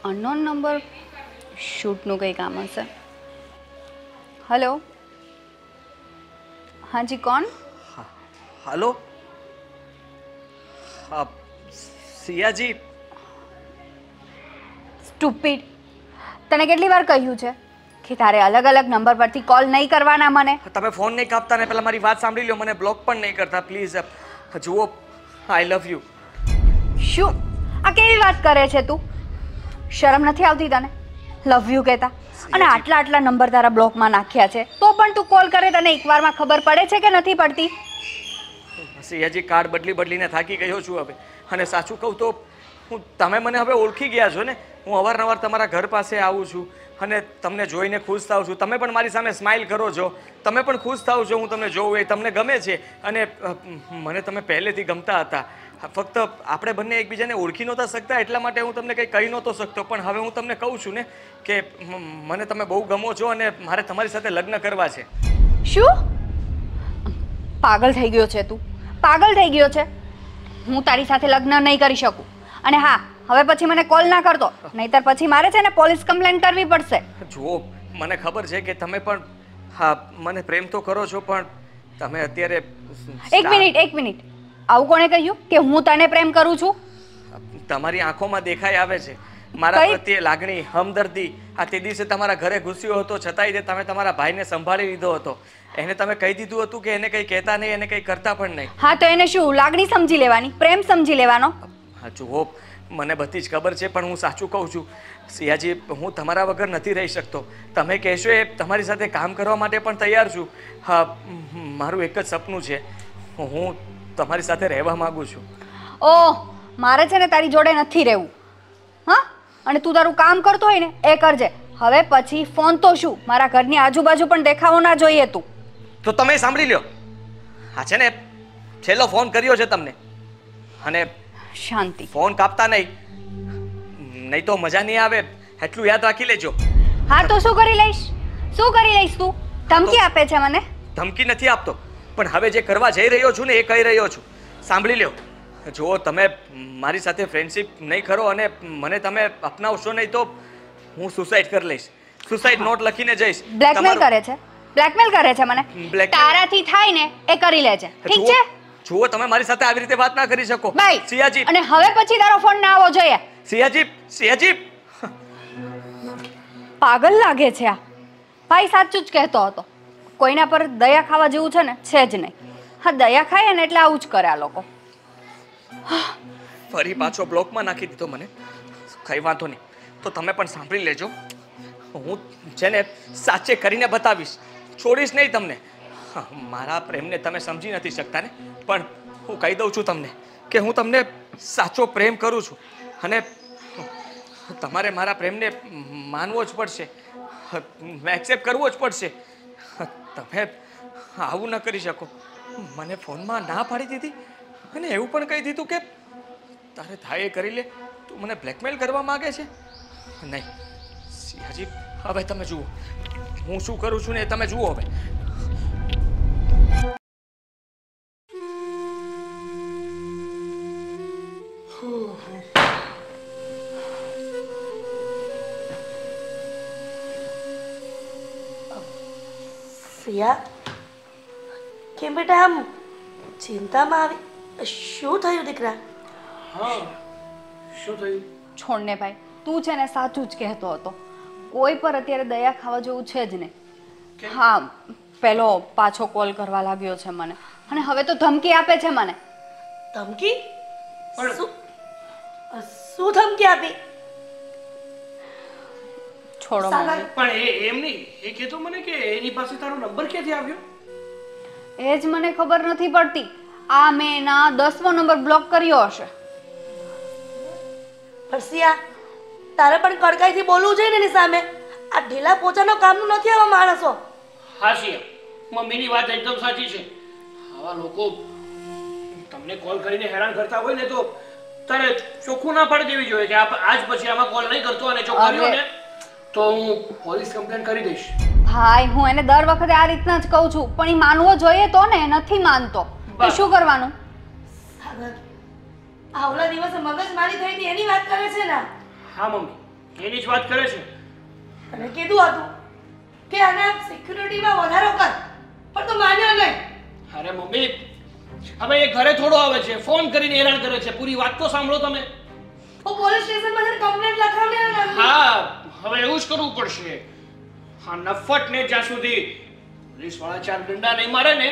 Unknown number શૂટનું કંઈ કામ હશે. હેલો, हाँ जी कौन? हेलो, सिया जी. સ્ટુપિડ, તને કેટલી વાર કહ્યું છે કે તારે અલગ અલગ નંબર પરથી કોલ નહીં કરવાના મને? તમે ફોન નહીં કાપતા ને પહેલા મારી વાત સાંભળી લો, મને બ્લોક પણ નહીં કરતા પ્લીઝ. જુઓ, આઈ લવ યુ. શું આ કેવી વાત કરે છે તું? શરમ નથી આવતી તને લવ યુ કહેતા? અને આટલા આટલા નંબર તારા બ્લોકમાં નાખ્યા છે તો પણ તું કોલ કરે તને એકવારમાં ખબર પડે છે કે નથી પડતી? સિયાજી, કાર્ડ બદલીને થાકી ગયો છું હવે. અને સાચું કહું તો તમે મને હવે ઓળખી ગયા છો ને. હું અવારનવાર તમારા ઘર પાસે આવું છું અને તમને જોઈને ખુશ થાઉં છું. તમે પણ મારી સામે સ્માઇલ કરો છો, તમે પણ ખુશ થાવ છો. હું તમને જોઉં એ તમને ગમે છે અને મને તમે પહેલેથી ગમતા હતા. ફક્ત આપણે બંને એકબીજાને ઓળખી નહોતા શકતા એટલા માટે હું તમને કંઈ કહી નહોતો શકતો. પણ હવે હું તમને કહું છું ને કે મને તમે બહુ ગમો છો અને મારે તમારી સાથે લગ્ન કરવા છે. શું? પાગલ થઈ ગયો છે તું? પાગલ થઈ ગયો છે? હું તારી સાથે લગ્ન નહીં કરી શકું. અને હા, હવે પછી મને કોલ ના કરતો, નહીતર પછી મારે છે ને પોલીસ કમ્પ્લેન કરવી પડશે. જુઓ, મને ખબર છે કે તમે પણ હા મને પ્રેમ તો કરો છો, પણ તમે અત્યારે એક મિનિટ, આવું કોણે કહ્યું કે હું તને પ્રેમ કરું છું? તમારી આંખોમાં દેખાઈ આવે છે મારા પ્રત્યે લાગણી, હમદર્દી. આ તે દિવસે તમારા ઘરે ઘૂસ્યો હતો છતાંય તમે તમારા ભાઈને સંભાળી લીધો હતો. એને તમે કહી દીધું હતું કે એને કંઈ કહેતા નહીં, એને કંઈ કરતા પણ નહીં. હા તો એને શું લાગણી સમજી લેવાની, પ્રેમ સમજી લેવાનો? હા જુઓ, મને બધી જ ખબર છે, પણ હું સાચું કહું છું સિયાજી, હું તમારા વગર નથી રહી શકતો. તમે કહેશો એ તમારી સાથે કામ કરવા માટે પણ તૈયાર છું. હા, મારું એક જ સપનું છે, હું તમારી સાથે રહેવા માંગુ છું. ઓહ, મારે છે ને તારી જોડે નથી રહેવું. હા, અને તું તારું કામ કરતો હોય ને એ કરજે. હવે પછી ફોન તો શું, મારા ઘરની આજુબાજુ પણ દેખાવો ના જોઈએ તું. તો તમે સાંભળી લ્યો, હા છે ને છેલ્લો ફોન કર્યો છે તમને, અને શાંતિ. ફોન કાપતા નહીં તો મજા નહીં આવે, એટલું યાદ રાખી લેજો. હા તો શું કરી લઈશ? શું કરી લઈશ તું? ધમકી આપે છે મને? ધમકી નથી આપતો, પણ હવે જે કરવા જઈ રહ્યો છું ને એ કહી રહ્યો છું. સાંભળી લ્યો, જો તમે મારી સાથે ફ્રેન્ડશિપ નહીં કરો અને મને તમે અપનાવશો નહીં તો હું સુસાઇડ કરી લઈશ. સુસાઇડ નોટ લખીને જઈશ. બ્લેકમેલ કરે છે? બ્લેકમેલ કરે છે મને? તારાથી થાય ને એ કરી લેજે, ઠીક છે? જુઓ, તમે મારી સાથે આવી રીતે વાત ના કરી શકો સિયાજી. અને હવે પછી તારો ફોન ના આવવો જોઈએ. સિયાજી. પાગલ લાગે છે આ ભાઈ, સાચું જ કહેતો હતો. કોઈના પર દયા ખાવા જેવું છે ને છે જ નહીં. હા, દયા ખાય ને એટલે આવું જ કરે આ લોકો. ફરી પાછો બ્લોકમાં નાખી દીધો મને. કઈ વાંધો નહીં, તો તમે પણ સાંભળી લેજો. હું છે ને સાચે કરીને બતાવીશ, છોડીશ નહીં તમને. મારા પ્રેમને તમે સમજી નથી શકતા ને, પણ હું કહી દઉં છું તમને કે હું તમને સાચો પ્રેમ કરું છું અને તમારે મારા પ્રેમને માનવો જ પડશે, એક્સેપ્ટ કરવો જ પડશે. તમે આવું ન કરી શકો. મને ફોનમાં ના પાડી દીધી અને એવું પણ કહી દીધું કે તારે થાય એ કરી લે. તું મને બ્લેકમેલ કરવા માંગે છે? નહીં સિયાજી, હવે તમે જુઓ હું શું કરું છું ને એ તમે જુઓ. હવે સિયા, કેમ બેટા આમ ચિંતામાં આવી? શું થયું દીકરા? હા, શું થયું? છોડને ભાઈ, તું છે ને સાચું જ કહેતો હતો. કોઈ પર અત્યારે દયા ખાવા જેવું છે જ નહીં. હા, પેલો પાછો કોલ કરવા લાગ્યો છે મને અને હવે તો ધમકી આપે છે મને. ધમકી? શું ધમકી આપી? છોડો મને. પણ એમ નહીં, એ કહેતો મને કે એની પાસે તારો નંબર ક્યાંથી આવ્યો? એ જ મને ખબર નથી પડતી. આ મેં એના 10મો નંબર બ્લોક કર્યો હશે. સિયા, તારે પણ કડકાઈથી બોલવું જોઈએ ને એની સામે. આ ઢીલા પોચાનો કામનું નથી આવા માણસો. હા સિયા, મમ્મીની વાત એકદમ સાચી છે. આવા લોકો તમને કોલ કરીને હેરાન કરતા હોય ને તો તારે ચોખ્ખું ના પાડી દેવી જોઈએ કે આજ પછી આમાં કોલ નહીં કરતો, અને જો કર્યો ને તો હું પોલીસ કમ્પ્લેન કરી દઈશ. ભાઈ, હું એને દર વખતે આ રીતના જ કહું છું, પણ એ માનવો જોઈએ તો ને નથી માનતો. તો શું કરવાનું? આવલા દિવસે મગજમારી થઈ હતી એની વાત કરે છે ને? હા મમ્મી, એની જ વાત કરે છે. તને કીધું હતું કે આને સિક્યુરિટીમાં વધારો કર, પણ તું માન્યો નહીં. અરે મમ્મી, હવે એ ઘરે થોડો આવે છે, ફોન કરીને હેરાન કરે છે. પૂરી વાત તો સાંભળો તમે. તો પોલીસ સ્ટેશનમાં જઈને કમ્પ્લેન્ટ લખાવને ને. હા, હવે એવું જ કરવું પડશે. હા, નફ્ફટને જ્યાં સુધી પોલીસવાળા ચાર ડંડા નહીં મારે ને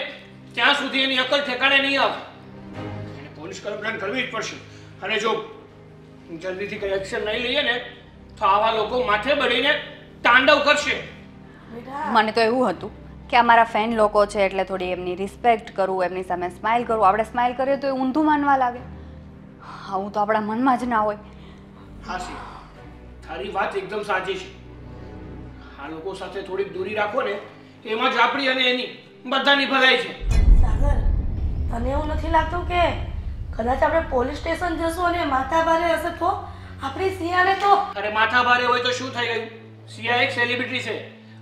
ત્યાં સુધી એની અકલ ઠેકાણે નહીં આવે. એને પોલીસ કમ્પ્લેન્ટ કરવી જ પડશે. અને જો જલ્દીથી કઈ એક્શન નહીં લઈએ ને તો આવા લોકો માથે બળીને તાંડવ કરશે. બેટા મને તો એવું હતું કે અમારા ફેન લોકો છે એટલે થોડી એમની રિસ્પેક્ટ કરું, એમની સામે સ્માઇલ કરું. આપણે સ્માઇલ કરીએ તો એ ઊંધું માનવા લાગે. આવું તો આપણા મનમાં જ ના હોય. હા સી, તારી વાત એકદમ સાચી છે. આ લોકો સાથે થોડીક દૂરી રાખો ને એમાં જ આપણી અને એની બધાની ભલાઈ છે. સાગર, તને એવું નથી લાગતું કે કદાચ આપણે પોલીસ સ્ટેશન જશું અને માથાભારે હશે તો આપણી સિયાને તો અરે માથા ભારે હોય તો શું થઈ ગયું? સિયા એક સેલિબ્રિટી છે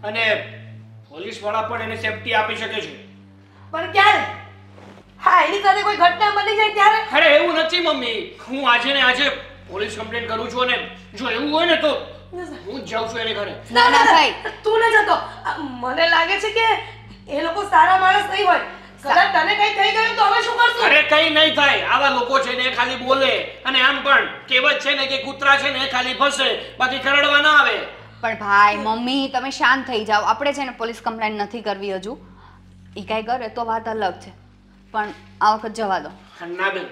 અને પોલીસ વાળા પણ એને સેફટી આપી શકે છે. પણ ક્યારે? હા, એની સાથે કોઈ ઘટના બની જાય ત્યારે? અરે એવું નથી મમ્મી, હું આજે ને આજે પોલીસ કમ્પ્લેન કરું છું અને જો એવું હોય ને તો હું જ જાઉં છું એને ઘરે. ના ના ભાઈ, તું ન જતો. મને લાગે છે કે એ લોકો સારા માણસ નહીં હોય. કદાચ તને કઈ થઈ ગયું તો અમે શું કરશું? અરે કઈ નહીં થાય. આવા લોકો છે ને એ ખાલી બોલે અને આમ પણ કહેવત છે ને કે કૂતરા છે ને એ ખાલી ફસે બાકી કરડવા ના આવે. પણ ભાઈ મમ્મી તમે શાંત થઈ જાઓ. આપણે છે ને પોલીસ કમ્પ્લેન્ટ નથી કરવી હજુ. એ કાંઈ કરે તો વાત અલગ છે, પણ આ વખત જવા દો. ના બેન,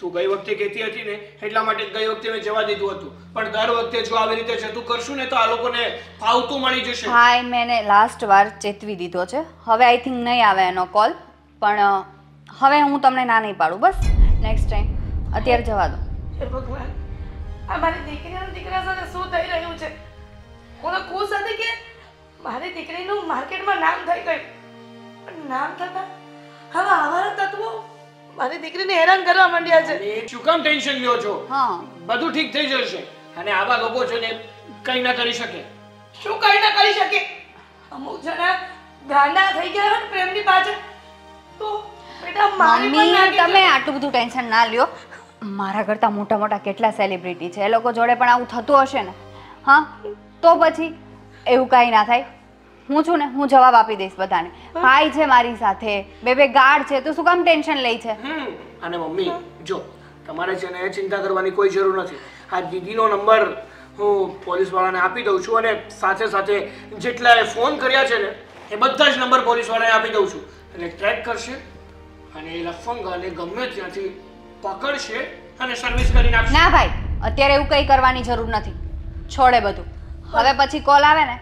તું ગઈ વખતે કહેતી હતી ને એટલા માટે ગઈ વખતે મેં જવા દીધું હતું. પણ દર વખતે જો આવી રીતે જતું કરશું ને તો આ લોકોને ફાવતું મળી જશે. ભાઈ મેં એને લાસ્ટ વાર ચેતવી દીધો છે. હવે આઈ થિંક નહીં આવે એનો કોલ. પણ હવે હું તમને ના નહીં પાડું. બસ નેક્સ્ટ ટાઈમ. અત્યારે જવા દો. હે ભગવાન, આ મારી દીકરીના દીકરા સાથે શું થઈ રહ્યું છે? હું તો ખુશ હતી કે મારી દીકરીનું માર્કેટમાં નામ થઈ ગયું, પણ નામ થતા હવે આવારા તત્વો મારી દીકરીને હેરાન કરવા માંડ્યા છે. અને શું કામ ટેન્શન લ્યો છો? હા, બધું ઠીક થઈ જશે. અને આવા લોકો છે ને કઈ ના કરી શકે. શું કઈ ના કરી શકે? અમુક જણા ગાંડા થઈ ગયા હોય ને પ્રેમની પાછળ તો બેટા મારી પણ મમ્મી લાગી તમે આટલું બધું ટેન્શન ના લ્યો. મારા કરતાં મોટા મોટા કેટલા સેલિબ્રિટી છે, એ લોકો જોડે પણ આવું થતું હશે ને. હા, તો પછી એવું કાંઈ ના થાય. હું છું ને, હું જવાબ આપી દઈશ બધાને. ભાઈ છે મારી સાથે, બે ગાર્ડ છે, તો શું કામ ટેન્શન લઈ છે? અને મમ્મી જો તમારે છે ને ચિંતા કરવાની કોઈ જરૂર નથી. આ દીદીનો નંબર હું પોલીસ વાળાને આપી દઉં છું અને સાથે સાથે જેટલા ફોન કર્યા છે ને એ બધા જ નંબર પોલીસ વાળાને આપી દઉં છું. એટલે ટ્રેક કરશે અને એ લફંગાને ગમે ત્યાંથી પકડશે અને સર્વિસ કરી નાખશે. ના ભાઈ, અત્યારે એવું કંઈ કરવાની જરૂર નથી. છોડે બધું. હવે પછી કોલ આવે ને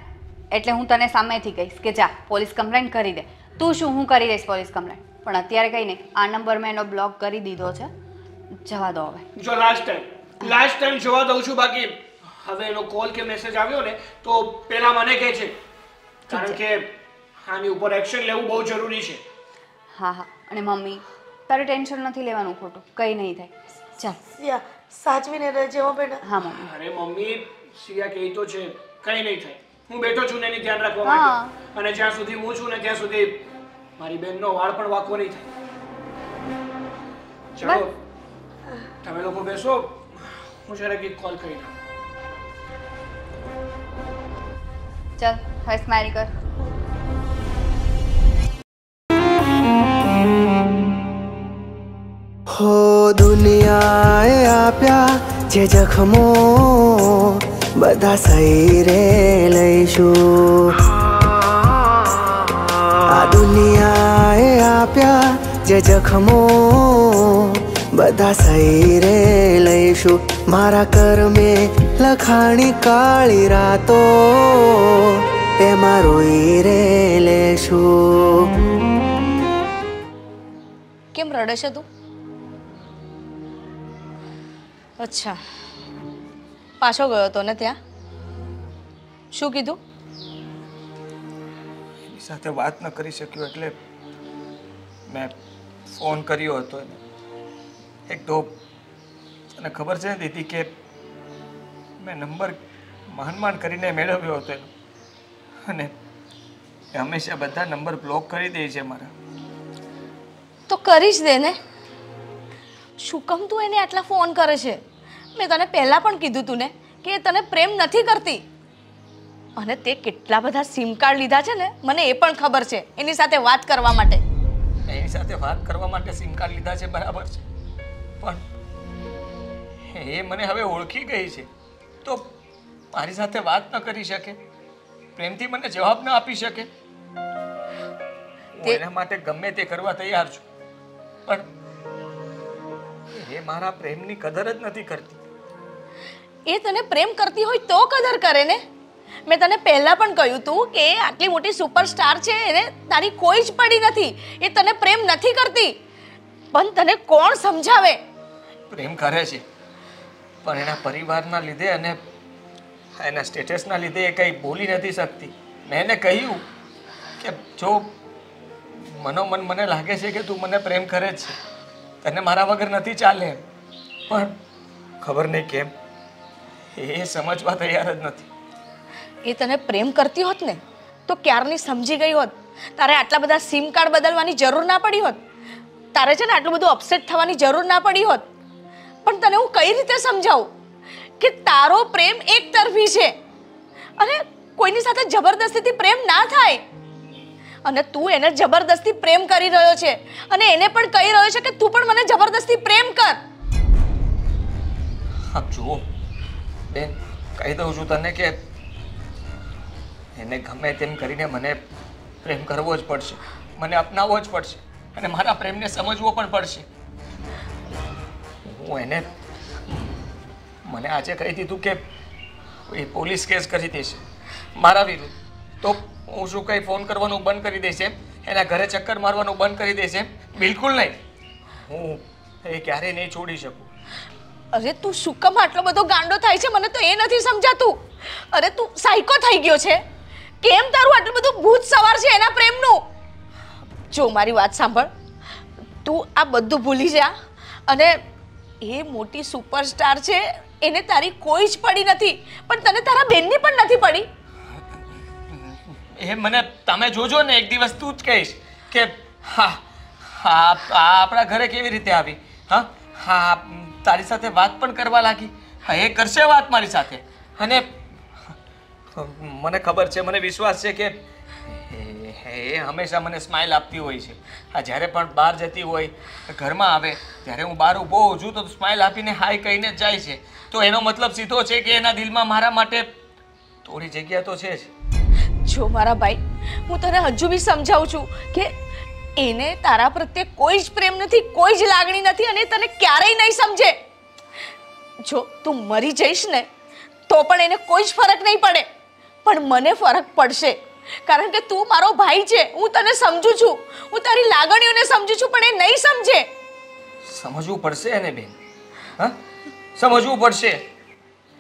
એટલે હું તને સામેથી કહીશ કે જા પોલીસ કમ્પ્લેન્ટ કરી દે. તું શું, હું કરી દઈશ પોલીસ કમ્પ્લેન્ટ. પણ અત્યારે કંઈ નહીં. આ નંબર મેં એનો બ્લોક કરી દીધો છે. જવા દો હવે. જો લાસ્ટ ટાઈમ જોવા દઉં છું. બાકી હવે એનો કોલ કે મેસેજ આવ્યો ને તો પેલા મને કહે છે, કારણ કે આની ઉપર એક્શન લેવું બહુ જરૂરી છે. હા હા, અને મમ્મી તારે ટેન્શન નથી લેવાનું ખોટું. કંઈ નહીં થાય. ચાલ. સિયા, સાચવીને રહેજે હો બેટા. હા મમ્મી. અરે મમ્મી, સિયા કહે તો છે કઈ નહીં થાય. હું બેઠો છું ને એની ધ્યાન રાખવા હા. માટે. અને જ્યાં સુધી હું છું ને ત્યાં સુધી મારી બહેનનો વાળ પણ વાંકો નહીં થાય. ચલો તમે લોકો બેસો, હું જરા કંઈક કોલ કરી નાખું. ચાલ હવે સ્માઈલ કર. હો દુનિયાએ આપ્યા જે જખમો બધા સહી રે લઈશું. આ દુનિયાએ આપ્યા જે જખમો બધા સહી રે લઈશું. મારા કર્મે લખાણી કાળી રાતો એમાં રોઈ રે લેશું. કેમ રડે છે તું? અચ્છા, પાછો ગયો તો ને ત્યાં? શું કીધું? એની સાથે વાત ન કરી શક્યો એટલે મેં ફોન કર્યો હતો એને. એક તો તને ખબર છે દીદી કે મેં નંબર માંડ કરીને મેળવ્યો હતો એનો, અને એ હંમેશા બધા નંબર બ્લોક કરી દે છે મારા. તો કરી જ દે ને. શું કામ તું એને આટલા ફોન કરે છે? મેં તને પહેલાં પણ કીધું તું ને કે એ તને પ્રેમ નથી કરતી. અને તે કેટલા બધા સિમ કાર્ડ લીધા છે ને મને એ પણ ખબર છે એની સાથે વાત કરવા માટે. એની સાથે વાત કરવા માટે સિમ કાર્ડ લીધા છે બરાબર છે, પણ એ મને હવે ઓળખી ગઈ છે તો મારી સાથે વાત ન કરી શકે, પ્રેમથી મને જવાબ ન આપી શકે. હું એના માટે ગમે તે કરવા તૈયાર છું, પણ એ મારા પ્રેમની કદર જ નથી કરતી. એ તને પ્રેમ કરતી હોય તો કદર કરે ને. મેં તને પહેલા પણ કહ્યું તું કે એ આટલી મોટી સુપરસ્ટાર છે, એને તારી કોઈ જ પડી નથી, એ તને પ્રેમ નથી કરતી. પણ તને કોણ સમજાવે? પ્રેમ કરે છે પણ એના પરિવારના લીધે અને એના સ્ટેટસના લીધે એ કંઈ બોલી નથી શકતી. મેં એને કહ્યું કે જો મનોમન મને લાગે છે કે તું મને પ્રેમ કરે જ છે, તને મારા વગર નથી ચાલે, પણ ખબર નહીં કેમ એ સમજવા તૈયાર જ નથી. એ તને પ્રેમ કરતી હોત ને તો ક્યારની સમજી ગઈ હોત. તારે આટલા બધા સિમ કાર્ડ બદલવાની જરૂર ના પડી હોત, તારે છે ને આટલું બધું અપસેટ થવાની જરૂર ના પડી હોત. પણ તને હું કઈ રીતે સમજાવું કે તારો પ્રેમ એક તરફી છે અને કોઈની સાથે જબરદસ્તીથી પ્રેમ ના થાય. અને તું એને જબરદસ્તી પ્રેમ કરી રહ્યો છે અને એને પણ કહી રહ્યો છે કે તું પણ મને જબરદસ્તી પ્રેમ કર. આપ જુઓ બેન, કહી દઉં છું તને કે એને ગમે તેમ કરીને મને પ્રેમ કરવો જ પડશે, મને અપનાવવો જ પડશે અને મારા પ્રેમને સમજવો પણ પડશે. હું એને મને આજે કહી દીધું કે એ પોલીસ કેસ કરી દેશે મારા વિરુદ્ધ, તો હું શું કંઈ ફોન કરવાનું બંધ કરી દેશે, એના ઘરે ચક્કર મારવાનું બંધ કરી દેશે? બિલકુલ નહીં. હું એ ક્યારેય નહીં છોડી શકું. અરે તું શું કામ આટલો બધો ગાંડો થાય છે? મને તો એ નથી સમજાતું. અરે તું સાયકો થઈ ગયો છે. કેમ તારું આટલું બધું ભૂત સવાર છે એના પ્રેમનું? જો મારી વાત સાંભળ, તું આ બધું ભૂલી જા. અને એ મોટી સુપરસ્ટાર છે, એને તારી કોઈ જ પડી નથી, પણ તને તારા બેનની પણ નથી પડી. એ મને તમે જોજો ને એક દિવસ તું જ કહીશ કે હા હા આપણા ઘરે કેવી રીતે આવી, હા હા તારી સાથે વાત પણ કરવા લાગી. હા એ કરશે વાત મારી સાથે, અને મને ખબર છે, મને વિશ્વાસ છે કે એ હંમેશા મને સ્માઇલ આપતી હોય છે. આ જ્યારે પણ બહાર જતી હોય, ઘરમાં આવે ત્યારે હું બહાર ઊભો હોઉં છું તો સ્માઇલ આપીને હાય કહીને જ જાય છે. તો એનો મતલબ સીધો છે કે એના દિલમાં મારા માટે થોડી જગ્યા તો છે જ. જો મારા ભાઈ, હું તને હજુ બી સમજાવું છું કે એને તારા પ્રત્યે કોઈ જ પ્રેમ નથી, કોઈ જ લાગણી નથી અને તને ક્યારેય નહીં સમજે. જો તું મરી જઈશ ને તો પણ એને કોઈ જ ફરક નહીં પડે, પણ મને ફરક પડશે. કારણ કે તું મારો ભાઈ છે, હું તને સમજુ છું, હું તારી લાગણીઓને સમજુ છું, પણ એ નહીં સમજે. સમજવું પડશે એને બેન, હા સમજવું પડશે.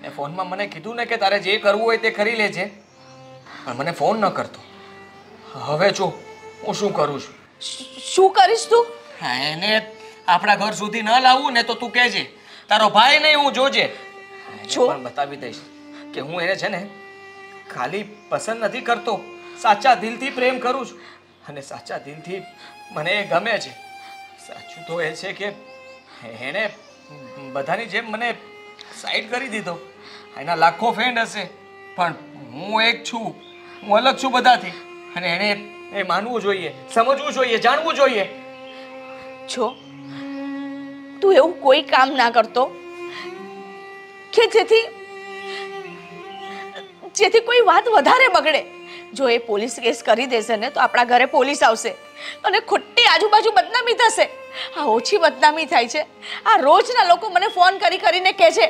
ને ફોનમાં મને કીધું ને કે તારે જે કરવું હોય તે કરી લેજે, પણ મને ફોન ન કરતો. હવે જો હું શું કરું છું. શું કરીશ તું? હા એને આપણા ઘર સુધી ન લાવવું ને તો તું કહેજે, તારો ભાઈ નહીં હું જોજે. જો પણ બતાવી દઈશ કે હું એને છે ને ખાલી પસંદ નથી કરતો, સાચા દિલથી પ્રેમ કરું છું અને સાચા દિલથી મને એ ગમે છે. સાચું તો એ છે કે એણે બધાની જેમ મને સાઈડ કરી દીધો. એના લાખો ફ્રેન્ડ હશે પણ હું એક છું, હું અલગ છું બધાથી, અને એણે એ માનવું જોઈએ, સમજવું જોઈએ, જાણવું જોઈએ. જો તું એવું કોઈ કામ ના કરતો કે જેથી કોઈ વાત વધારે બગડે. જો એ પોલીસ કેસ કરી દેશે ને તો આપણા ઘરે પોલીસ આવશે અને ખોટી આજુબાજુ બદનામી થશે. આ ઓછી બદનામી થાય છે. આ રોજના લોકો મને ફોન કરીને કહે છે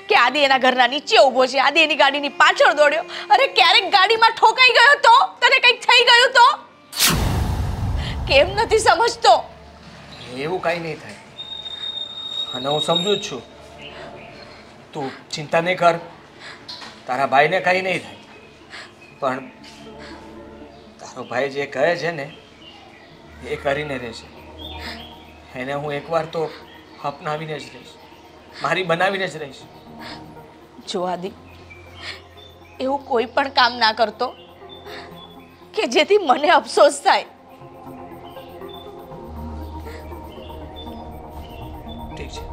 કે આદિ એના ઘરના નીચે ઊભો છે, આદિ એની ગાડીની પાછળ દોડ્યો. અરે ક્યારેક ગાડીમાં ઠોકાઈ ગયો તો, તને કંઈક થઈ ગયું તો? કેમ નથી સમજતો? એવું કાંઈ નહીં થાય અને હું સમજુ જ છું. તું ચિંતા નહીં કર, તારા ભાઈને કંઈ નહીં થાય. પણ તારો ભાઈ જે કહે છે ને એ કરીને રહેશે. એને હું એકવાર તો અપનાવીને જ રહીશ, મારી બનાવીને જ રહીશ. જો આદિ, એવું કોઈ પણ કામ ના કરતો કે જેથી મને અફસોસ થાય. ઠીક છે.